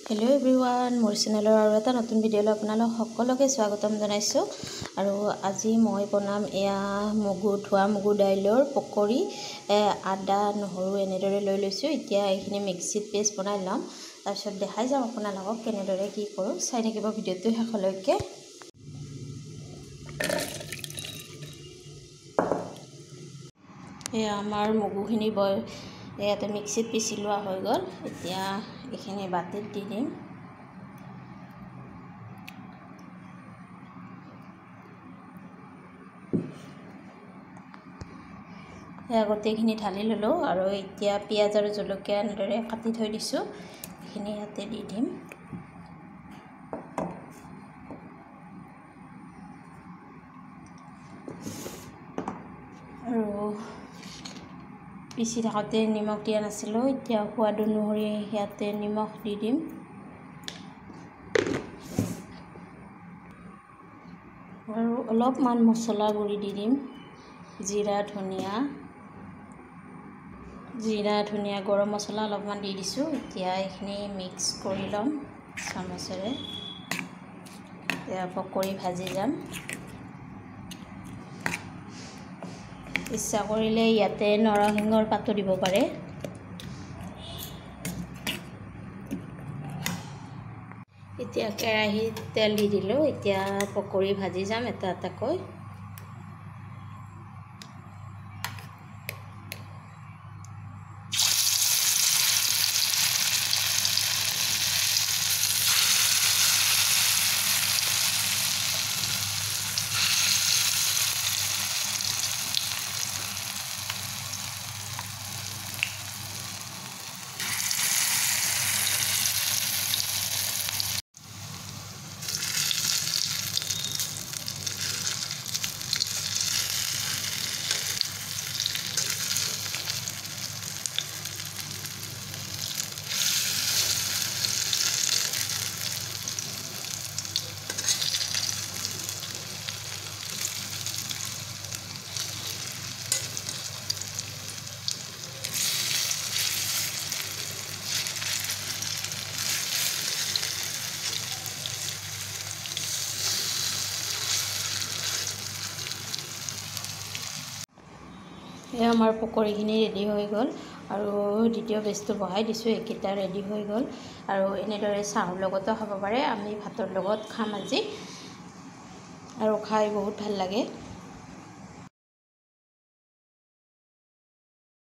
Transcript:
hello everyone मोर चेनेलर और एटा नतुन video आपनालोक सकलोके स्वागतम जनाइছো और আজি মই বনাম এয়া ধোৱা মগু দাইলৰ পকৰি আদা নহৰু এনেদৰে লৈ লৈছো এতিয়া এইখিনি মিক্সিত পেষ্ট বনাই লম তাৰপিছত দেখাই যাম আপোনালোকক কেনেদৰে কি কৰো চাই থাকিব ভিডিওটো সকলোকে এয়া আমাৰ মগুখিনি ইয়াতে মিক্সিত পিছি লোৱা হৈ গল এতিয়া এখানে বাটিত দি দিম গোটেইখিনি ঢালি ললো আৰু এতিয়া পিয়াজ আৰু জলকীয়া এনেদৰে কাটি থৈ দিছো এখিনি ইয়াতে দি দিম আৰু পিছি থাকতে নিমখ দিয়া নাছিলো এতিয়া সোৱাদ অনুসৰি ইয়াতে নিমখ দি দিম আৰু অলপমান মছলা গুৰি দি দিম জিৰা ধনিয়া গৰম মছলা অলপমান দি দিছো এতিয়া এখিনি মিক্স কৰি লম চামুচেৰে এতিয়া পকৰি ভাজি যাম ইচ্ছা কৰিলে ইয়াতে নৰসিংহৰ পাতো দিব পাৰে এতিয়া কেৰাহীত তেল দি দিলো এতিয়া পকৰি ভাজি যাম এটা এটাকৈ এই আমাৰ পকৰিখিনি ৰেডি হৈ গল আৰু দ্বিতীয় বেচটো বহাই দিছো একিটা ৰেডি হৈ গল আৰু এনেদৰে চাহৰ লগতো খাব পাৰে আমি ভাতৰ লগত খাম আজি আৰু খাই বহুত ভাল লাগে